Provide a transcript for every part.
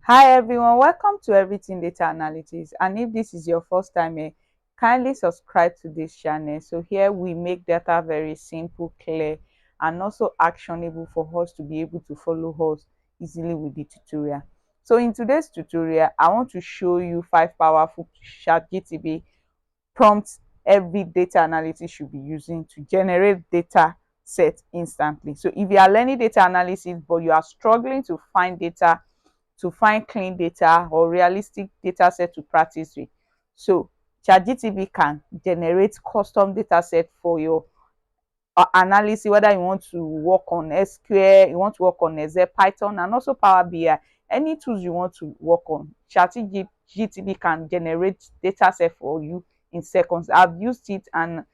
Hi everyone, welcome to Everything Data Analytics. And if this is your first time here, kindly subscribe to this channel. So here we make data very simple, clear, and also actionable for us to be able to follow us easily with the tutorial. So in today's tutorial, I want to show you 5 powerful ChatGPT prompts every data analyst should be using to generate data set instantly. So if you are learning data analysis but you are struggling to find clean data or realistic data set to practice with, so ChatGPT can generate custom data set for your analysis, whether you want to work on SQL, you want to work on Excel, Python, and also Power BI. Any tools you want to work on, ChatGPT can generate data set for you in seconds. I've used it and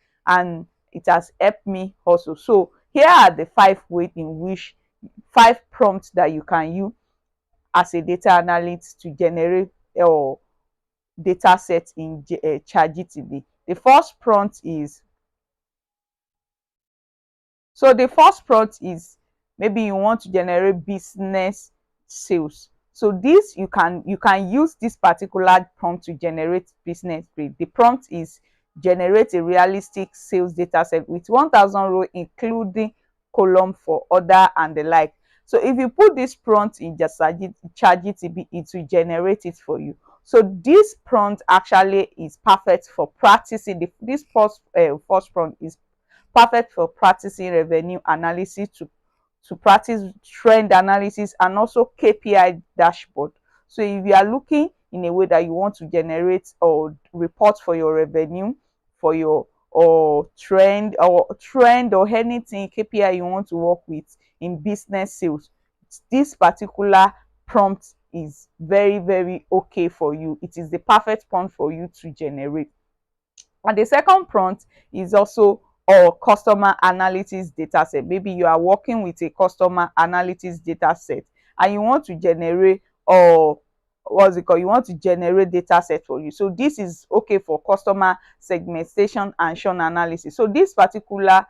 it has helped me also. So here are the 5 ways in which 5 prompts that you can use as a data analyst to generate or data set in ChatGPT. The first prompt is the first prompt is maybe you want to generate business sales. So this you can use this particular prompt to generate business sales. The prompt is generate a realistic sales data set with 1,000 rows, including column for order and the like. So if you put this prompt in just ChatGPT, it will generate it for you. So this prompt actually is perfect for practicing. This first prompt is perfect for practicing revenue analysis, to practice trend analysis, and also KPI dashboard. So if you are looking in a way that you want to generate or report for your revenue, for your or trend or anything KPI you want to work with in business sales, this particular prompt is very okay for you. It is the perfect prompt for you to generate. And the second prompt is also customer analytics data set. Maybe you are working with a customer analytics data set and you want to generate or what's it called? You want to generate data set for you. So this is okay for customer segmentation and churn analysis. So this particular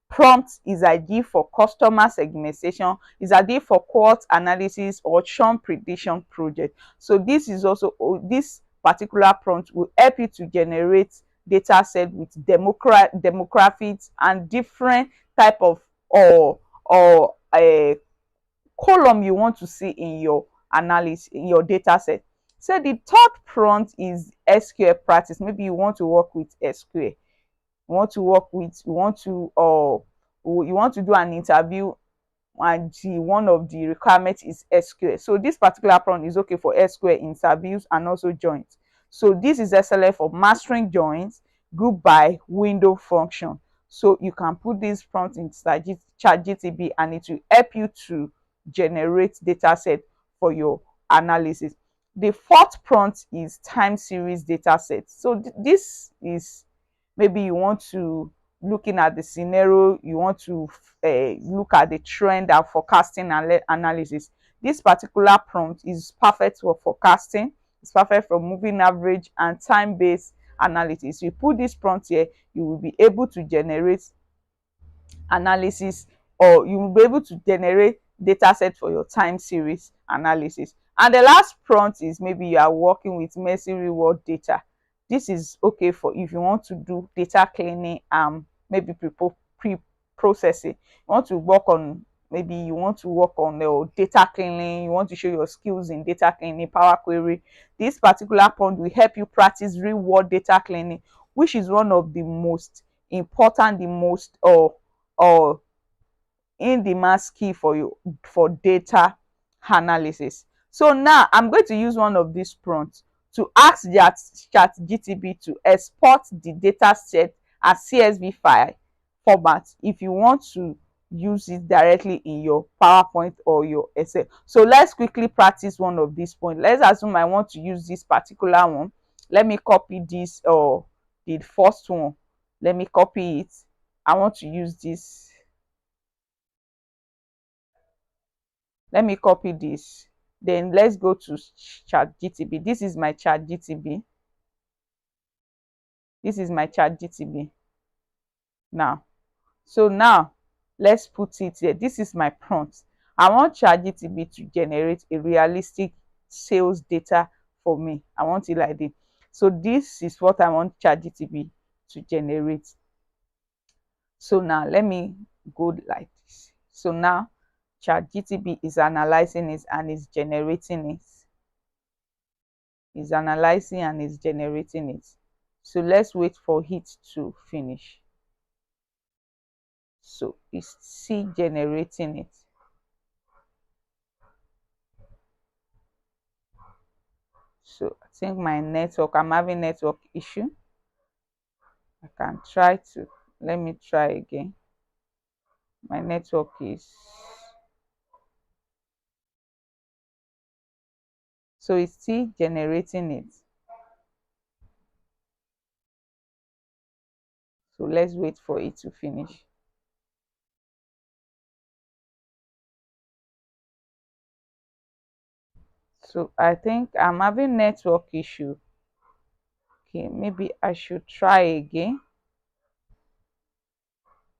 prompt is ideal for customer segmentation, is ideal for quote analysis or churn prediction project. So this is also this particular prompt will help you to generate data set with demographics and different type of or a column you want to see in your analysis, in your data set. So the third prompt is SQL practice. Maybe you want to work with SQL, you want to do an interview, and one of the requirements is SQL. So this particular prompt is okay for SQL interviews and also joins. So this is excellent for mastering joins, group by, window function. So you can put this prompt in ChatGPT and it will help you to generate data set for your analysis. The fourth prompt is time series data set. So this is maybe you want to looking at the scenario, you want to look at the trend and forecasting analysis. This particular prompt is perfect for forecasting. It's perfect for moving average and time-based analysis. You put this prompt here, you will be able to generate analysis, or you will be able to generate data set for your time series analysis. And the last prompt is maybe you are working with messy reward data. This is okay for if you want to do data cleaning, maybe pre-processing. You want to work on data cleaning, you want to show your skills in data cleaning, Power Query. This particular prompt will help you practice real world data cleaning, which is one of the most important, the most or in demand skill for you for data analysis. So now I'm going to use one of these prompts to ask ChatGPT to export the data set as CSV file format if you want to use it directly in your PowerPoint or your Excel. So let's quickly practice one of these points. Let's assume I want to use this particular one. Let me copy this, or the first one. Let me copy it. I want to use this. Let me copy this. Then let's go to ChatGPT. This is my ChatGPT. This is my ChatGPT now. So now let's put it here. This is my prompt. I want ChatGPT to generate a realistic sales data for me. I want it like this. So this is what I want ChatGPT to generate. So now let me go like this. So now ChatGPT is analyzing it and is generating it. Is analyzing and is generating it. So let's wait for it to finish. So it's still generating it. So I think my network, I'm having network issue. I can try to, let me try again. My network is, so it's still generating it. So let's wait for it to finish. So I think I'm having network issue. Okay, maybe I should try again.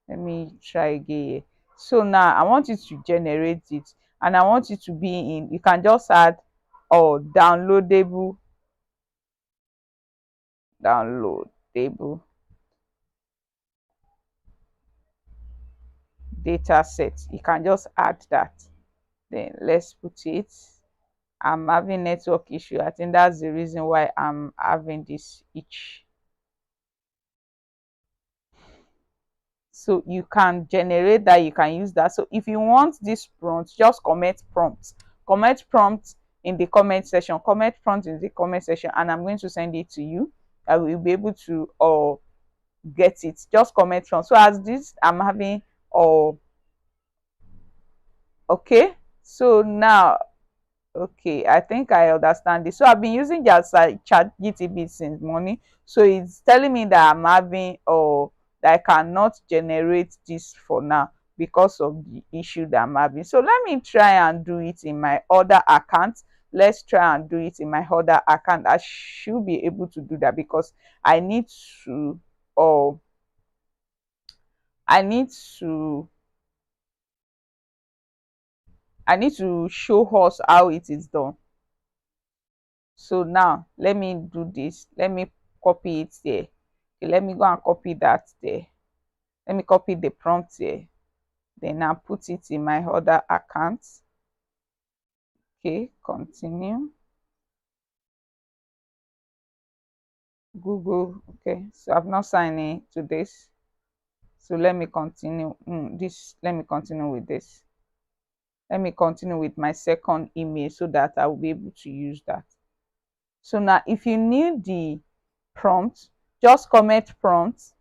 Let me try again. So now I want you to generate it, and I want you to be in, you can just add or downloadable data set. You can just add that. Then let's put it. I'm having network issue. I think that's the reason why I'm having this itch. So you can generate that, you can use that. So if you want this prompt, just comment prompt in the comment section, and I'm going to send it to you. I will be able to get it. Just comment prompt. So as this I'm having okay. So now, okay, I think I understand this. So I've been using just ChatGPT since morning. So it's telling me that I'm having that I cannot generate this for now because of the issue that I'm having. So let me try and do it in my other account. Let's try and do it in my other account. I should be able to do that because I need to I need to show us how it is done. So now let me do this. Let me copy it there. Okay, let me go and copy that there. Let me copy the prompt here. Then I'll put it in my other account. Okay, continue. Google. Okay, so I've not signed in to this. So let me continue. Let me continue with this. Let me continue with my second email so that I will be able to use that. So now if you need the prompt, just comment prompt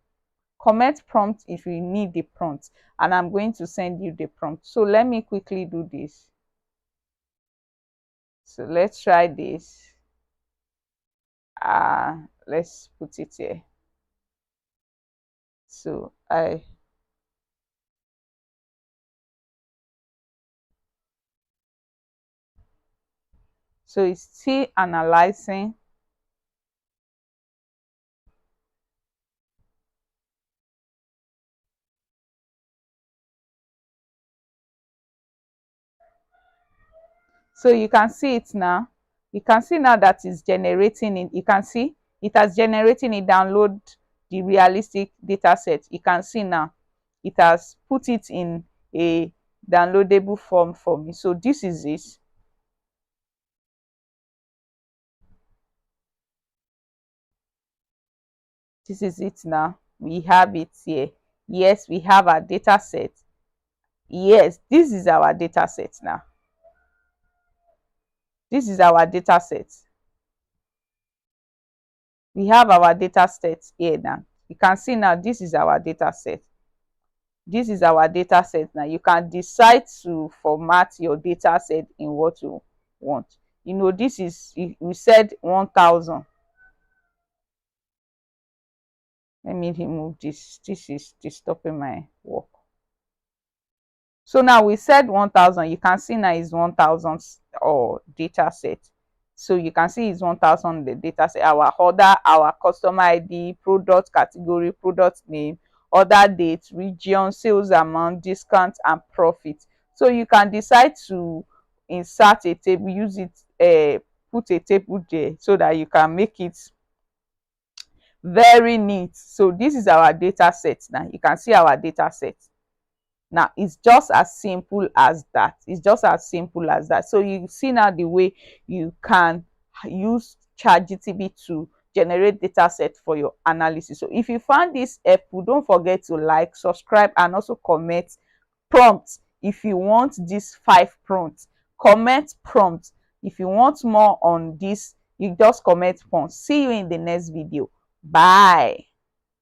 if you need the prompt, and I'm going to send you the prompt. So let me quickly do this. So let's try this. Let's put it here. So so it's still analyzing. So you can see it now. You can see now that it's generating it. You can see it has generating it. Download the realistic data set. You can see now it has put it in a downloadable form for me. So this is it. This is it now. We have it here. Yes, we have our data set. Yes, this is our data set now. This is our data set. We have our data set here now. You can see now this is our data set. This is our data set now. You can decide to format your data set in what you want. You know, this is, we said 1000. Let me remove this. This is disturbing my work. So now we said 1000. You can see now is 1000 data set. So you can see it's 1000 the data set. Our order, our customer ID, product category, product name, order date, region, sales amount, discount, and profit. So you can decide to insert a table, use it, put a table there so that you can make it very neat. So this is our data set. Now you can see our data set. Now it's just as simple as that. It's just as simple as that. So you see now the way you can use ChatGPT to generate data set for your analysis. So if you found this helpful, don't forget to like, subscribe, and also comment prompt if you want these 5 prompts. Comment prompt if you want more on this. You just comment prompt. See you in the next video. Bye.